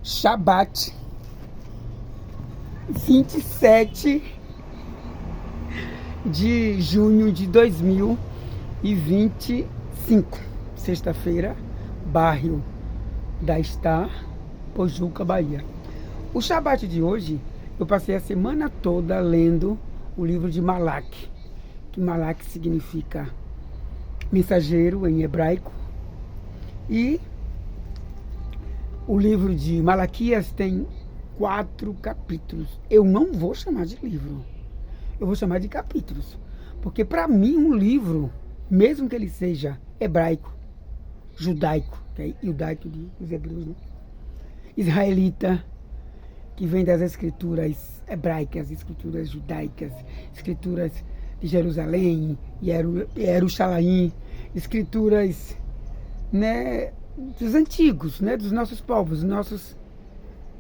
Shabat, 27 de junho de 2025, sexta-feira, bairro da Star, Pojuca, Bahia. O Shabat de hoje, eu passei a semana toda lendo o livro de Malak, que Malak significa mensageiro em hebraico, e o livro de Malaquias tem 4 capítulos. Eu não vou chamar de livro, eu vou chamar de capítulos, porque para mim um livro, mesmo que ele seja hebraico, judaico, que é judaico dos hebreus, né? Israelita, que vem das escrituras hebraicas, escrituras judaicas, escrituras de Jerusalém, Jerusalém, escrituras, né, dos antigos, né, dos nossos povos, dos nossos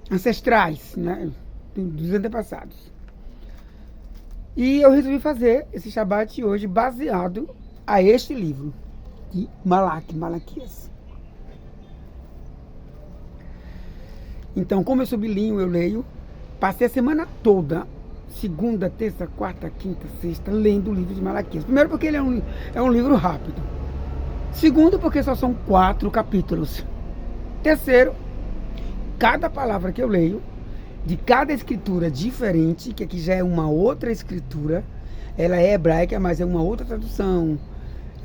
ancestrais, né, dos antepassados. E eu resolvi fazer esse Shabat hoje baseado a este livro de Malaquias. Então, como eu sou bilíngue, eu leio, passei a semana toda, segunda, terça, quarta, quinta, sexta, lendo o livro de Malaquias. Primeiro porque ele é um livro rápido. Segundo porque só são 4 capítulos. Terceiro, cada palavra que eu leio, de cada escritura diferente, que aqui já é uma outra escritura, ela é hebraica, mas é uma outra tradução,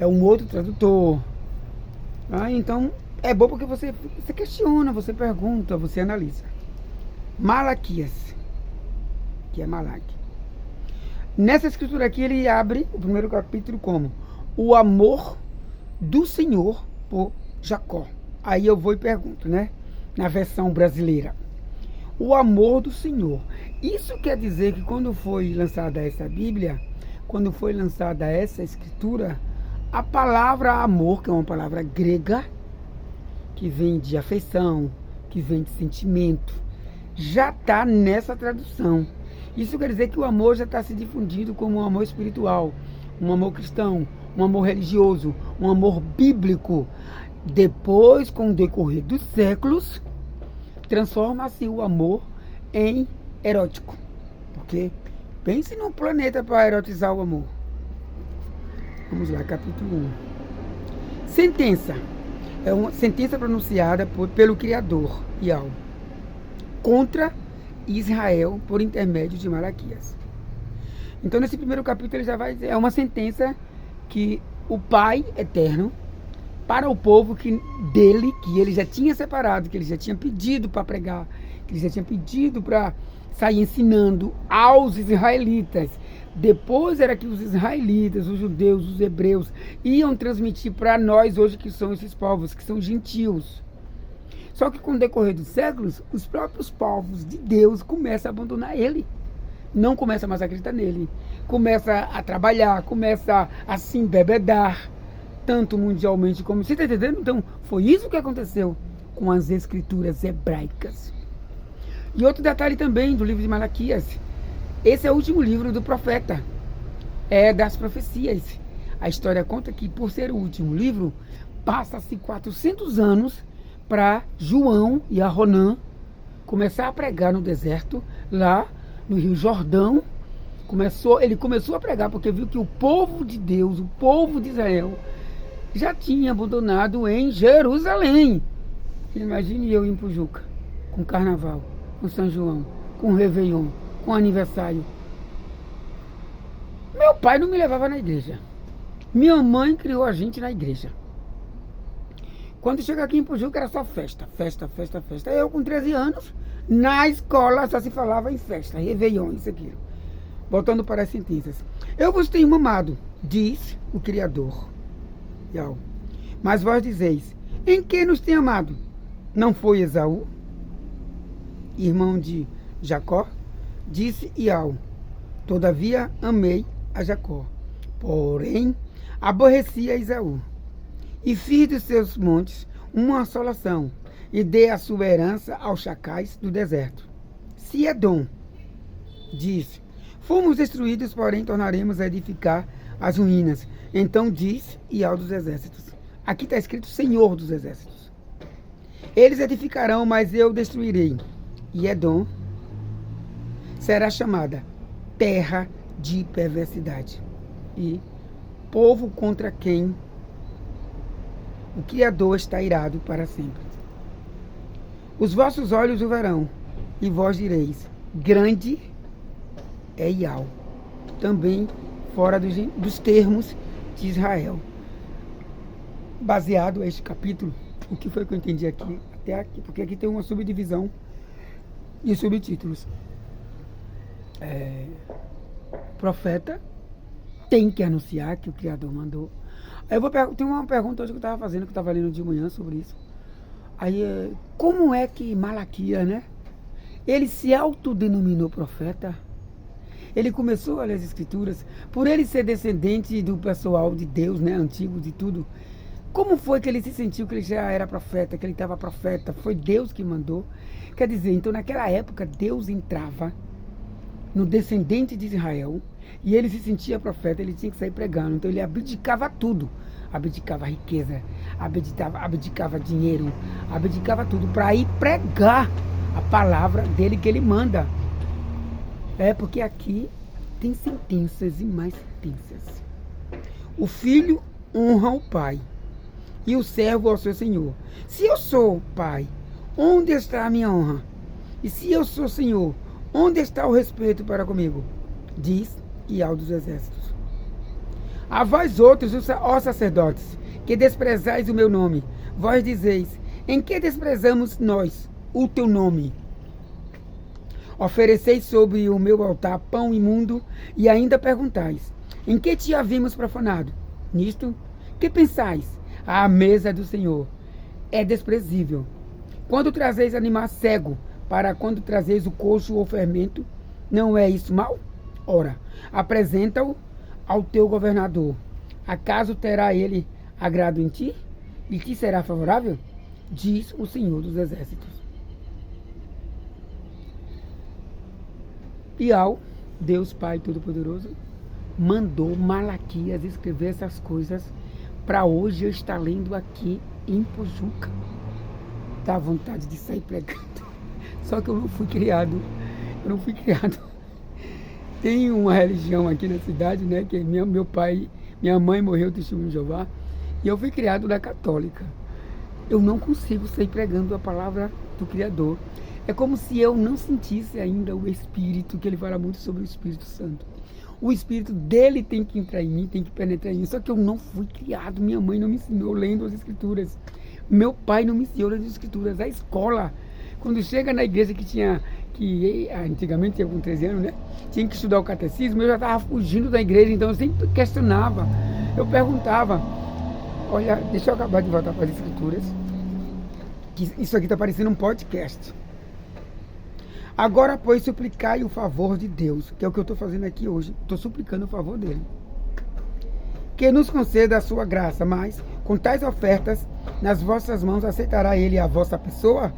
é um outro tradutor. Então, é bom porque você questiona, você pergunta, você analisa. Malaquias, que é Malak. Nessa escritura aqui, ele abre o primeiro capítulo como o amor do Senhor por Jacó. Aí eu vou e pergunto, né? Na versão brasileira. O amor do Senhor. Isso quer dizer que quando foi lançada essa Bíblia, quando foi lançada essa escritura, a palavra amor, que é uma palavra grega, que vem de afeição, que vem de sentimento, já está nessa tradução. Isso quer dizer que o amor já está se difundindo como um amor espiritual, um amor cristão, um amor religioso, um amor bíblico. Depois, com o decorrer dos séculos, transforma-se o amor em erótico. Porque pense num planeta para erotizar o amor. Vamos lá, capítulo 1. Sentença. É uma sentença pronunciada pelo Criador, Yahweh, contra Israel por intermédio de Malaquias. Então, nesse primeiro capítulo, ele já vai dizer, é uma sentença que o Pai Eterno, para o povo que ele já tinha separado, que ele já tinha pedido para pregar, que ele já tinha pedido para sair ensinando aos israelitas. Depois era que os israelitas, os judeus, os hebreus, iam transmitir para nós hoje que são esses povos, que são gentios. Só que com o decorrer dos séculos, os próprios povos de Deus começam a abandonar ele. Não começam mais a acreditar nele. Começa a trabalhar, começa a se embebedar, tanto mundialmente como... Você está entendendo? Então, foi isso que aconteceu com as escrituras hebraicas. E outro detalhe também do livro de Malaquias. Esse é o último livro do profeta, é das profecias. A história conta que, por ser o último livro, passa-se 400 anos para João e Aronã começar a pregar no deserto, lá no Rio Jordão. Ele começou a pregar porque viu que o povo de Deus, o povo de Israel, já tinha abandonado em Jerusalém. Imagine eu ir para o Juca, com carnaval, com São João, com Réveillon, com aniversário. Meu pai não me levava na igreja. Minha mãe criou a gente na igreja. Quando chega aqui em Pujuca era só festa. Eu com 13 anos, na escola só se falava em festa, Réveillon, isso aqui. Voltando para as sentenças. Eu vos tenho amado, diz o Criador. Mas vós dizeis, em que nos tem amado? Não foi Esaú, irmão de Jacó? Disse Yahweh, todavia amei a Jacó, porém aborreci a Esaú. E fiz dos seus montes uma assolação, e dei a sua herança aos chacais do deserto. Se Edom diz, fomos destruídos, porém tornaremos a edificar as ruínas. Então diz Yahweh dos exércitos. Aqui está escrito Senhor dos exércitos. Eles edificarão, mas eu destruirei. E Edom será chamada terra de perversidade e povo contra quem o Criador está irado para sempre. Os vossos olhos o verão, e vós direis: grande é Iau, também fora dos termos de Israel. Baseado este capítulo, o que foi que eu entendi aqui, até aqui, porque aqui tem uma subdivisão e subtítulos. Profeta tem que anunciar que o Criador mandou. Aí tem uma pergunta hoje que eu estava fazendo, que eu estava lendo de manhã sobre isso. Aí, como é que Malaquias, né? Ele se autodenominou profeta. Ele começou a ler as escrituras, por ele ser descendente do pessoal de Deus, né? Antigo, de tudo. Como foi que ele se sentiu que ele já era profeta, que ele estava profeta? Foi Deus que mandou. Quer dizer, então naquela época Deus entrava no descendente de Israel e ele se sentia profeta, ele tinha que sair pregando. Então ele abdicava tudo. Abdicava riqueza, abdicava dinheiro, abdicava tudo para ir pregar a palavra dele que ele manda. Porque aqui tem sentenças e mais sentenças. O filho honra o pai e o servo ao seu senhor. Se eu sou pai, onde está a minha honra? E se eu sou senhor, onde está o respeito para comigo? Diz Iau dos exércitos. A vós outros, ó sacerdotes, que desprezais o meu nome, vós dizeis: em que desprezamos nós o teu nome? Ofereceis sobre o meu altar pão imundo e ainda perguntais: em que te havíamos profanado? Nisto, que pensais? A mesa do Senhor é desprezível. Quando trazeis animal cego, para quando trazeis o coxo ou fermento, não é isso mal? Ora, apresenta-o ao teu governador. Acaso terá ele agrado em ti? E te será favorável? Diz o Senhor dos Exércitos. Iau, Deus Pai Todo-Poderoso, mandou Malaquias escrever essas coisas para hoje eu estar lendo aqui em Pojuca. Dá vontade de sair pregando. Só que eu não fui criado. Tem uma religião aqui na cidade, né? Que meu pai, minha mãe morreu do testemunho de Jeová. E eu fui criado na católica. Eu não consigo sair pregando a palavra do Criador. É como se eu não sentisse ainda o Espírito, que ele fala muito sobre o Espírito Santo. O Espírito dele tem que entrar em mim, tem que penetrar em mim. Só que eu não fui criado, minha mãe não me ensinou lendo as Escrituras. Meu pai não me ensinou lendo as Escrituras. A escola, quando chega na igreja que antigamente, tinha com 13 anos, né? Tinha que estudar o catecismo, eu já estava fugindo da igreja, então eu sempre questionava. Eu perguntava, olha, deixa eu acabar de voltar para as Escrituras, que isso aqui está parecendo um podcast. Agora, pois, suplicai o favor de Deus, que é o que eu estou fazendo aqui hoje. Estou suplicando o favor dele. Que nos conceda a sua graça, mas com tais ofertas nas vossas mãos aceitará ele a vossa pessoa?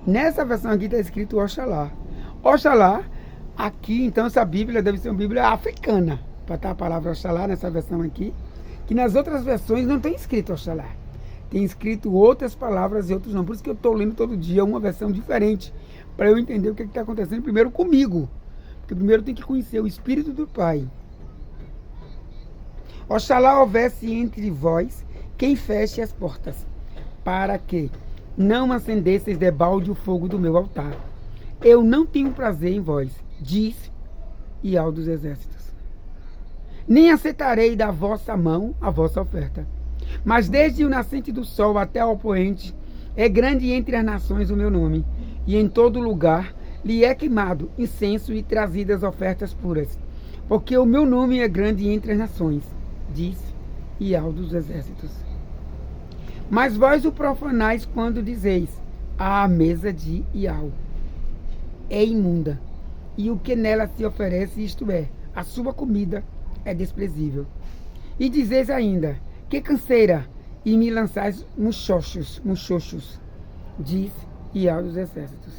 Nessa versão aqui está escrito Oxalá. Oxalá, aqui então essa Bíblia deve ser uma Bíblia africana, para estar a palavra Oxalá nessa versão aqui, que nas outras versões não tem escrito Oxalá. Tem escrito outras palavras e outros não. Por isso que eu estou lendo todo dia uma versão diferente, para eu entender o que está acontecendo primeiro comigo. Porque primeiro tem que conhecer o Espírito do Pai. Oxalá houvesse entre vós quem feche as portas, para que não acendesseis debalde o fogo do meu altar. Eu não tenho prazer em vós, diz Iau dos Exércitos. Nem aceitarei da vossa mão a vossa oferta. Mas desde o nascente do sol até ao poente, é grande entre as nações o meu nome, e em todo lugar lhe é queimado incenso e trazidas ofertas puras, porque o meu nome é grande entre as nações, diz Iau dos Exércitos. Mas vós o profanais quando dizeis: a mesa de Iau é imunda, e o que nela se oferece, isto é, a sua comida, é desprezível. E dizeis ainda: que canseira, e me lançais muxoxos, diz Iau dos Exércitos.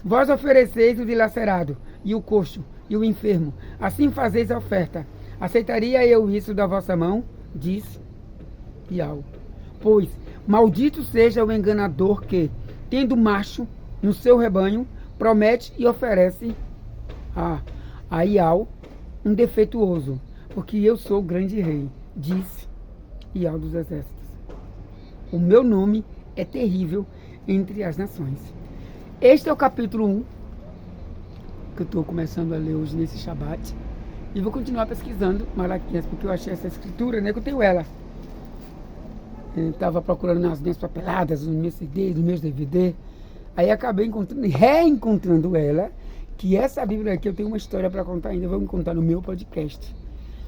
Vós ofereceis o dilacerado, e o coxo, e o enfermo, assim fazeis a oferta. Aceitaria eu isso da vossa mão? Diz Iau. Pois Maldito seja o enganador que, tendo macho no seu rebanho, promete e oferece a Ial um defeituoso, porque eu sou o grande rei, disse Ial dos exércitos. O meu nome é terrível entre as nações. Este é o capítulo 1, que eu estou começando a ler hoje nesse Shabat. E vou continuar pesquisando Malaquias, porque eu achei essa escritura, né, que eu tenho ela. Eu estava procurando nas minhas papeladas, nos meus CDs, nos meus DVD. Aí acabei reencontrando ela, que essa Bíblia aqui eu tenho uma história para contar ainda, vou me contar no meu podcast.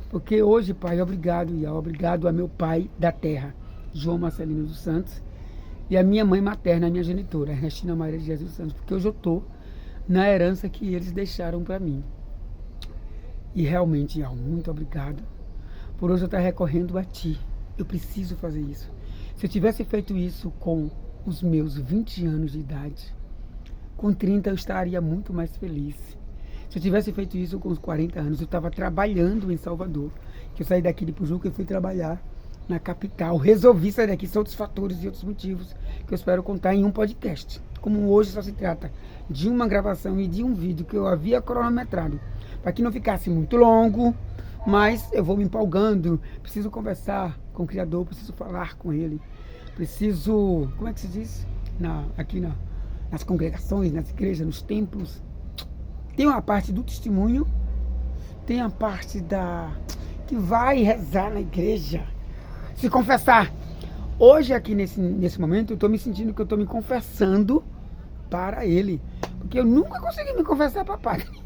Porque hoje, Pai, obrigado, Ial, obrigado a meu pai da terra, João Marcelino dos Santos, e a minha mãe materna, a minha genitora, Ernestina Maria de Jesus dos Santos, porque hoje eu estou na herança que eles deixaram para mim. E realmente, Ial, muito obrigado por hoje eu estar recorrendo a Ti. Eu preciso fazer isso. Se eu tivesse feito isso com os meus 20 anos de idade, com 30 eu estaria muito mais feliz. Se eu tivesse feito isso com os 40 anos, eu estava trabalhando em Salvador. Que eu saí daqui de Pujuca e fui trabalhar na capital. Resolvi sair daqui, são outros fatores e outros motivos que eu espero contar em um podcast. Como hoje só se trata de uma gravação e de um vídeo que eu havia cronometrado, para que não ficasse muito longo, mas eu vou me empolgando, preciso conversar com o Criador, preciso falar com Ele, preciso, como é que se diz? Aqui nas congregações, nas igrejas, nos templos, tem uma parte do testemunho, tem a parte que vai rezar na igreja, se confessar. Hoje aqui nesse momento eu estou me sentindo que eu estou me confessando para Ele, porque eu nunca consegui me confessar para Padre.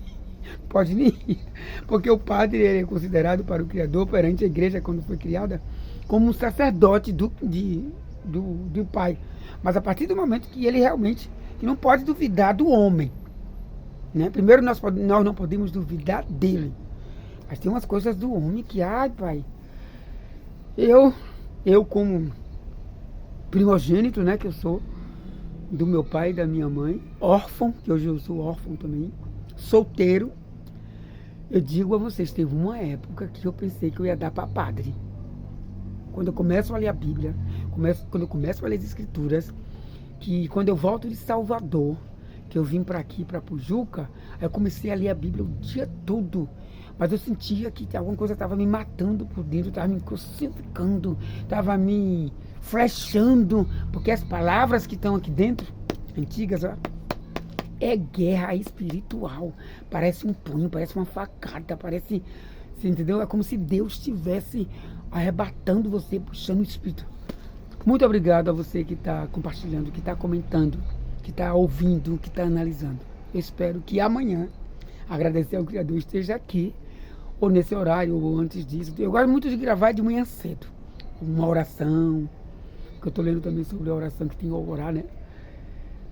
Pode nem ir, porque o padre ele é considerado para o Criador, perante a igreja quando foi criada, como um sacerdote do Pai. Mas a partir do momento que ele realmente que não pode duvidar do homem, né? Primeiro nós não podemos duvidar dele, mas tem umas coisas do homem que, ai pai, eu como primogênito, né, que eu sou do meu pai e da minha mãe, órfão, que hoje eu sou órfão também, solteiro, eu digo a vocês, teve uma época que eu pensei que eu ia dar para padre. Quando eu começo a ler a Bíblia, quando eu começo a ler as Escrituras, que quando eu volto de Salvador, que eu vim para aqui, para Pujuca, aí eu comecei a ler a Bíblia o dia todo, mas eu sentia que alguma coisa estava me matando por dentro, estava me crucificando, estava me flechando, porque as palavras que estão aqui dentro, antigas, ó, é guerra espiritual, parece um punho, parece uma facada, parece, você entendeu? É como se Deus estivesse arrebatando você, puxando o espírito. Muito obrigado a você que está compartilhando, que está comentando, que está ouvindo, que está analisando. Eu espero que amanhã, agradecer ao Criador, esteja aqui, ou nesse horário, ou antes disso. Eu gosto muito de gravar de manhã cedo, uma oração, que eu estou lendo também sobre a oração que tem que orar, né?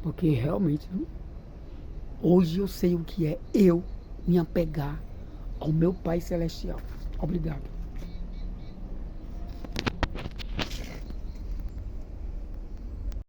Porque realmente, hoje eu sei o que é eu me apegar ao meu Pai Celestial. Obrigado.